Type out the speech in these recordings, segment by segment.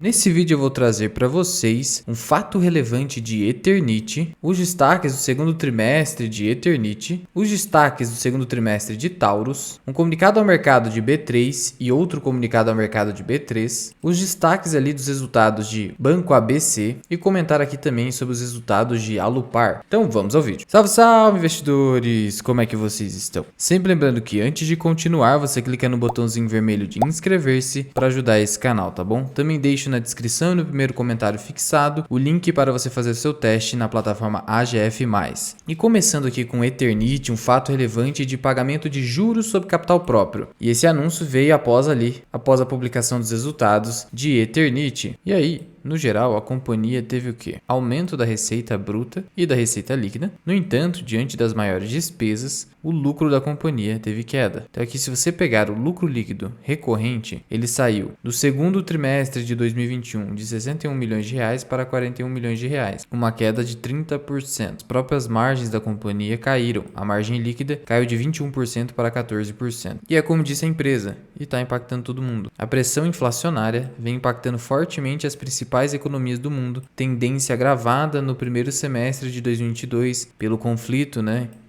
Nesse vídeo eu vou trazer para vocês um fato relevante de Eternit, os destaques do segundo trimestre de Eternit, os destaques do segundo trimestre de Taurus, um comunicado ao mercado de B3 e outro comunicado ao mercado de B3, os destaques ali dos resultados de Banco ABC e comentar aqui também sobre os resultados de Alupar. Então vamos ao vídeo. Salve, salve investidores! Como é que vocês estão? Sempre lembrando que antes de continuar você clica no botãozinho vermelho de inscrever-se para ajudar esse canal, tá bom? Também deixo na descrição e no primeiro comentário fixado o link para você fazer seu teste na plataforma AGF+. E começando aqui com Eternit, um fato relevante de pagamento de juros sobre capital próprio. E esse anúncio veio após a publicação dos resultados de Eternit. E aí, no geral, a companhia teve o quê? Aumento da receita bruta e da receita líquida. No entanto, diante das maiores despesas, o lucro da companhia teve queda. Então aqui, se você pegar o lucro líquido recorrente, ele saiu do segundo trimestre de 2021 de 61 milhões de reais para 41 milhões de reais, uma queda de 30%. As próprias margens da companhia caíram. A margem líquida caiu de 21% para 14%. E é como disse a empresa, e está impactando todo mundo. A pressão inflacionária vem impactando fortemente as principais economias do mundo, tendência agravada no primeiro semestre de 2022 pelo conflito,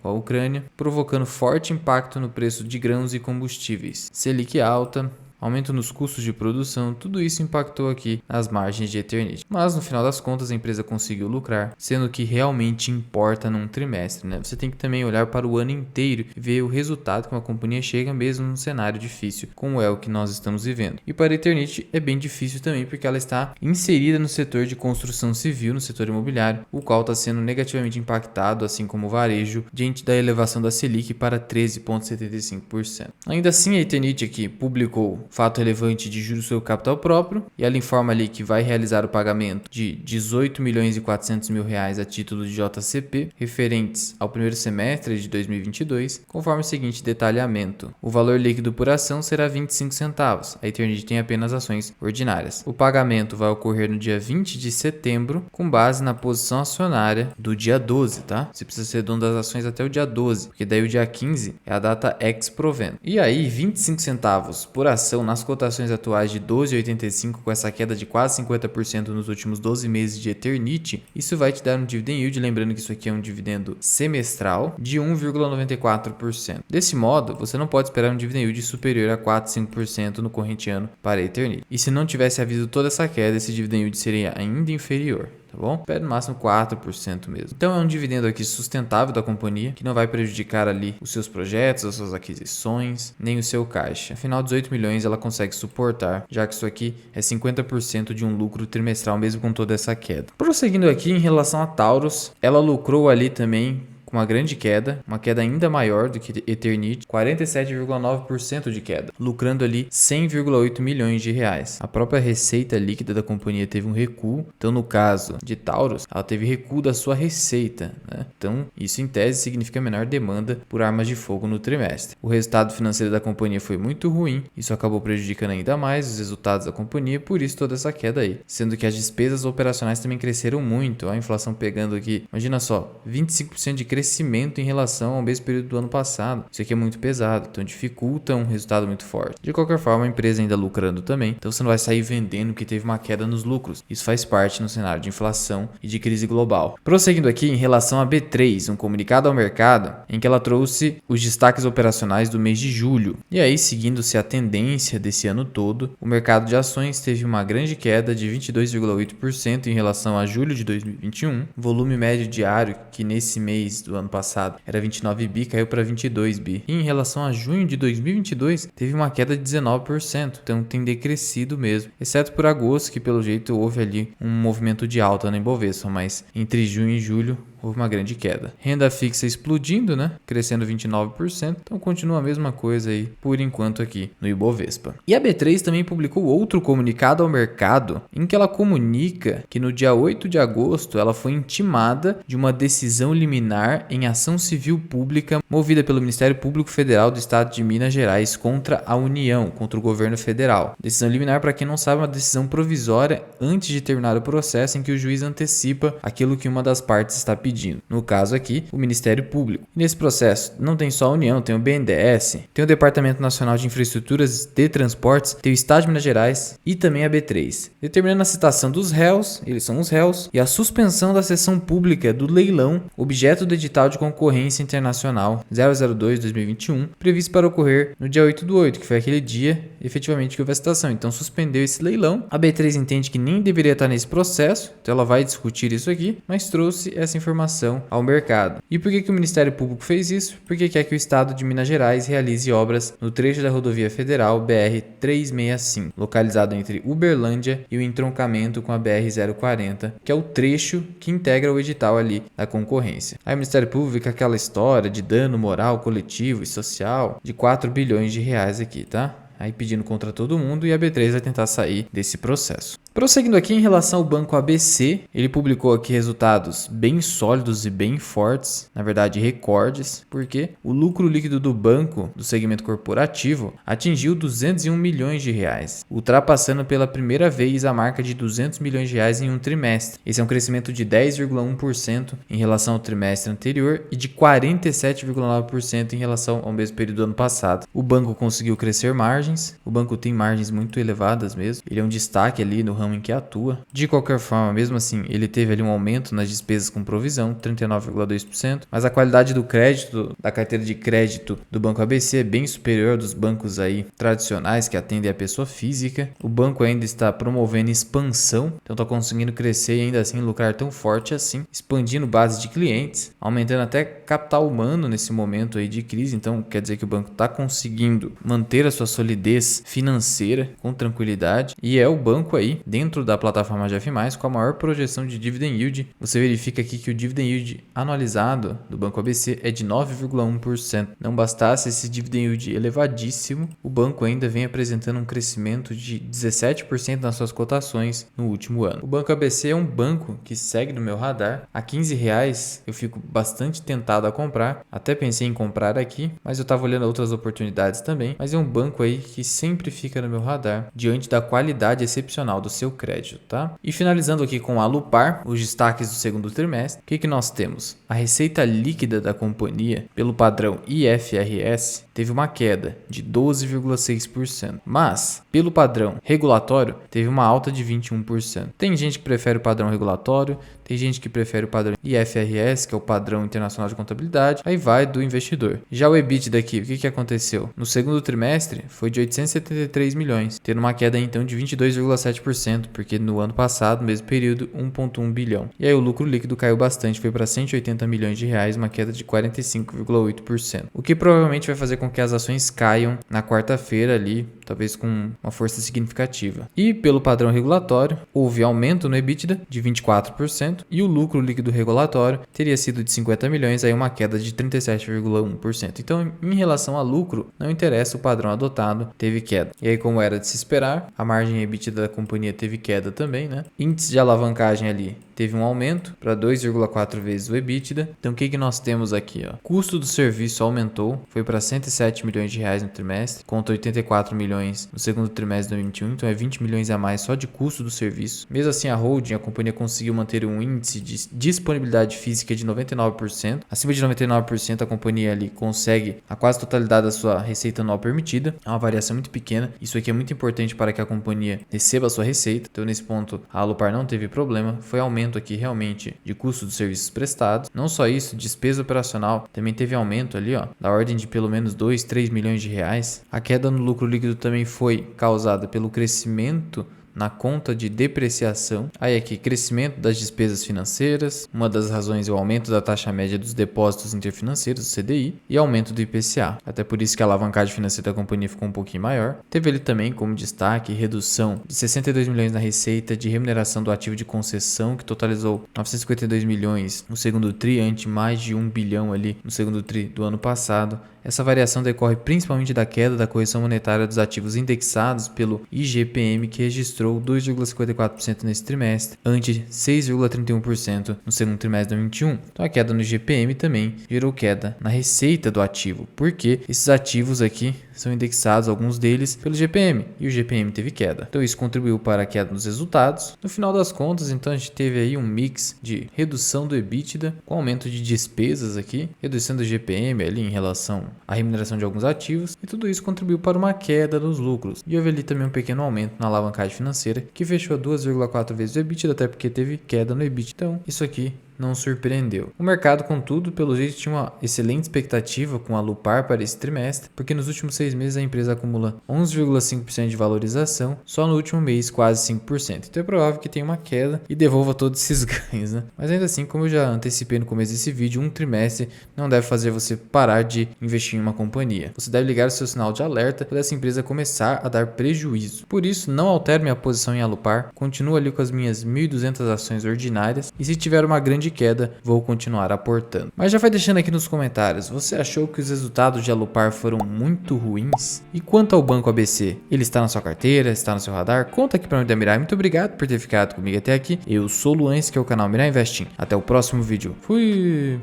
com a Ucrânia, provocando forte impacto no preço de grãos e combustíveis. Selic alta, aumento nos custos de produção, tudo isso impactou aqui nas margens de Eternit. Mas no final das contas a empresa conseguiu lucrar, sendo o que realmente importa num trimestre, Você tem que também olhar para o ano inteiro e ver o resultado que uma companhia chega mesmo num cenário difícil, como é o que nós estamos vivendo. E para a Eternit é bem difícil também porque ela está inserida no setor de construção civil, no setor imobiliário, o qual está sendo negativamente impactado, assim como o varejo, diante da elevação da Selic para 13,75%. Ainda assim, a Eternit aqui publicou fato relevante de juros sobre capital próprio, e ela informa ali que vai realizar o pagamento de 18 milhões e 400 mil reais a título de JCP, referentes ao primeiro semestre de 2022, conforme o seguinte detalhamento. O valor líquido por ação será 25 centavos, a Eternit tem apenas ações ordinárias. O pagamento vai ocorrer no dia 20 de setembro, com base na posição acionária do dia 12, tá? Você precisa ser dono das ações até o dia 12, porque daí o dia 15 é a data ex-provento. E aí, 25 centavos por ação nas cotações atuais de 12,85, com essa queda de quase 50% nos últimos 12 meses de Eternit, isso vai te dar um dividend yield, lembrando que isso aqui é um dividendo semestral, de 1,94%. Desse modo, você não pode esperar um dividend yield superior a 4, 5% no corrente ano para Eternit. E se não tivesse havido toda essa queda, esse dividend yield seria ainda inferior. Tá bom? Pede no máximo 4% mesmo. Então é um dividendo aqui sustentável da companhia, que não vai prejudicar ali os seus projetos, as suas aquisições, nem o seu caixa. Afinal, 18 milhões ela consegue suportar, já que isso aqui é 50% de um lucro trimestral, mesmo com toda essa queda. Prosseguindo aqui, em relação a Taurus, ela lucrou ali também com uma grande queda, uma queda ainda maior do que Eternit, 47,9% de queda, lucrando ali 100,8 milhões de reais. A própria receita líquida da companhia teve um recuo, então no caso de Taurus, ela teve recuo da sua receita, Então isso em tese significa menor demanda por armas de fogo no trimestre. O resultado financeiro da companhia foi muito ruim, isso acabou prejudicando ainda mais os resultados da companhia, por isso toda essa queda aí, sendo que as despesas operacionais também cresceram muito, a inflação pegando aqui, imagina só, 25% de crescimento em relação ao mesmo período do ano passado. Isso aqui é muito pesado, então dificulta um resultado muito forte. De qualquer forma, a empresa ainda lucrando também, então você não vai sair vendendo que teve uma queda nos lucros. Isso faz parte no cenário de inflação e de crise global. Prosseguindo aqui em relação a B3, um comunicado ao mercado em que ela trouxe os destaques operacionais do mês de julho. E aí, seguindo-se a tendência desse ano todo, o mercado de ações teve uma grande queda de 22,8% em relação a julho de 2021. Volume médio diário, que nesse mês do ano passado era 29 bi, caiu para 22 bi. E em relação a junho de 2022, teve uma queda de 19%, então tem decrescido mesmo, exceto por agosto, que pelo jeito houve ali um movimento de alta na Ibovespa, mas entre junho e julho houve uma grande queda. Renda fixa explodindo, crescendo 29%, então continua a mesma coisa aí por enquanto aqui no Ibovespa. E a B3 também publicou outro comunicado ao mercado em que ela comunica que no dia 8 de agosto ela foi intimada de uma decisão liminar em ação civil pública movida pelo Ministério Público Federal do Estado de Minas Gerais contra a União, contra o governo federal. Decisão liminar, para quem não sabe, é uma decisão provisória antes de terminar o processo em que o juiz antecipa aquilo que uma das partes está pedindo. pedindo. No caso aqui, o Ministério Público. E nesse processo não tem só a União, tem o BNDES, tem o Departamento Nacional de Infraestruturas de Transportes, tem o Estado de Minas Gerais e também a B3, determinando a citação dos réus, eles são os réus, e a suspensão da sessão pública do leilão objeto do edital de concorrência internacional 002/2021, previsto para ocorrer no dia 8/8, que foi aquele dia efetivamente que houve a citação. Então suspendeu esse leilão. A B3 entende que nem deveria estar nesse processo, então ela vai discutir isso aqui, mas trouxe essa informação ao mercado. E por que o Ministério Público fez isso? Porque quer que o Estado de Minas Gerais realize obras no trecho da rodovia federal BR-365, localizado entre Uberlândia e o entroncamento com a BR-040, que é o trecho que integra o edital ali da concorrência. Aí o Ministério Público fica aquela história de dano moral coletivo e social de 4 bilhões de reais aqui, tá? Aí pedindo contra todo mundo, e a B3 vai tentar sair desse processo. Prosseguindo aqui em relação ao Banco ABC, ele publicou aqui resultados bem sólidos e bem fortes, na verdade recordes, porque o lucro líquido do banco do segmento corporativo atingiu 201 milhões de reais, ultrapassando pela primeira vez a marca de 200 milhões de reais em um trimestre. Esse é um crescimento de 10,1% em relação ao trimestre anterior e de 47,9% em relação ao mesmo período do ano passado. O banco conseguiu crescer margens, o banco tem margens muito elevadas mesmo, ele é um destaque ali no ramo em que atua. De qualquer forma, mesmo assim, ele teve ali um aumento nas despesas com provisão, 39,2%, mas a qualidade do crédito, da carteira de crédito do Banco ABC é bem superior dos bancos aí tradicionais que atendem a pessoa física. O banco ainda está promovendo expansão, então está conseguindo crescer e ainda assim lucrar tão forte assim, expandindo base de clientes, aumentando até capital humano nesse momento aí de crise. Então quer dizer que o banco está conseguindo manter a sua solidez financeira com tranquilidade, e é o banco aí dentro da plataforma GF+, com a maior projeção de dividend yield. Você verifica aqui que o dividend yield anualizado do Banco ABC é de 9,1%. Não bastasse esse dividend yield elevadíssimo, o banco ainda vem apresentando um crescimento de 17% nas suas cotações no último ano. O Banco ABC é um banco que segue no meu radar. A R$15 eu fico bastante tentado a comprar, até pensei em comprar aqui, mas eu estava olhando outras oportunidades também. Mas é um banco aí que sempre fica no meu radar diante da qualidade excepcional do seu crédito, tá? E finalizando aqui com a Alupar, os destaques do segundo trimestre, o que nós temos? A receita líquida da companhia, pelo padrão IFRS, teve uma queda de 12,6%, mas pelo padrão regulatório teve uma alta de 21%. Tem gente que prefere o padrão regulatório, tem gente que prefere o padrão IFRS, que é o padrão internacional de contabilidade, aí vai do investidor. Já o EBITDA daqui, o que aconteceu? No segundo trimestre foi de 873 milhões, tendo uma queda então de 22,7%, porque no ano passado, no mesmo período, 1,1 bilhão. E aí o lucro líquido caiu bastante, foi para 180 milhões de reais, uma queda de 45,8%. O que provavelmente vai fazer com que as ações caiam na quarta-feira ali, talvez com uma força significativa. E pelo padrão regulatório, houve aumento no EBITDA de 24% e o lucro líquido regulatório teria sido de 50 milhões, aí uma queda de 37,1%. Então, em relação a lucro, não interessa o padrão adotado, teve queda. E aí, como era de se esperar, a margem EBITDA da companhia teve queda também, né? Índice de alavancagem ali teve um aumento para 2,4 vezes o EBITDA. Então o que nós temos aqui? Ó? Custo do serviço aumentou, foi para 107 milhões de reais no trimestre, contra 84 milhões no segundo trimestre de 2021, então é 20 milhões a mais só de custo do serviço. Mesmo assim, a holding, a companhia conseguiu manter um índice de disponibilidade física de 99%. Acima de 99%, a companhia ali consegue a quase totalidade da sua receita anual permitida. É uma variação muito pequena. Isso aqui é muito importante para que a companhia receba a sua receita. Então, nesse ponto, a Alupar não teve problema. Foi aumento aqui realmente de custo dos serviços prestados. Não só isso, despesa operacional também teve aumento ali, ó, da ordem de pelo menos 2, 3 milhões de reais. A queda no lucro líquido também foi causada pelo crescimento na conta de depreciação. Aí aqui, crescimento das despesas financeiras, uma das razões é o aumento da taxa média dos depósitos interfinanceiros, do CDI, e aumento do IPCA. Até por isso que a alavancagem financeira da companhia ficou um pouquinho maior. Teve ali também como destaque redução de 62 milhões na receita de remuneração do ativo de concessão, que totalizou 952 milhões no segundo tri, ante mais de 1 bilhão ali no segundo tri do ano passado. Essa variação decorre principalmente da queda da correção monetária dos ativos indexados pelo IGPM, que registrou registrou 2,54% nesse trimestre, ante 6,31% no segundo trimestre de 2021. Então a queda no IGPM também gerou queda na receita do ativo, porque esses ativos aqui são indexados, alguns deles, pelo GPM, e o GPM teve queda. Então isso contribuiu para a queda nos resultados. No final das contas, então a gente teve aí um mix de redução do EBITDA com aumento de despesas aqui, redução do GPM ali em relação à remuneração de alguns ativos, e tudo isso contribuiu para uma queda nos lucros. E houve ali também um pequeno aumento na alavancagem financeira, que fechou 2,4 vezes o EBITDA, até porque teve queda no EBITDA. Então isso aqui não surpreendeu. O mercado, contudo, pelo jeito tinha uma excelente expectativa com a Alupar para esse trimestre, porque nos últimos 6 meses a empresa acumula 11,5% de valorização, só no último mês quase 5%. Então é provável que tenha uma queda e devolva todos esses ganhos, né? Mas ainda assim, como eu já antecipei no começo desse vídeo, um trimestre não deve fazer você parar de investir em uma companhia. Você deve ligar o seu sinal de alerta quando essa empresa começar a dar prejuízo. Por isso, não altere minha posição em Alupar, continuo ali com as minhas 1.200 ações ordinárias, e se tiver uma grande queda, vou continuar aportando. Mas já vai deixando aqui nos comentários, você achou que os resultados de Alupar foram muito ruins? E quanto ao Banco ABC, ele está na sua carteira, está no seu radar? Conta aqui para mim da Mirai. Muito obrigado por ter ficado comigo até aqui. Eu sou o Luan, esse que é o canal Mirai Investing. Até o próximo vídeo. Fui!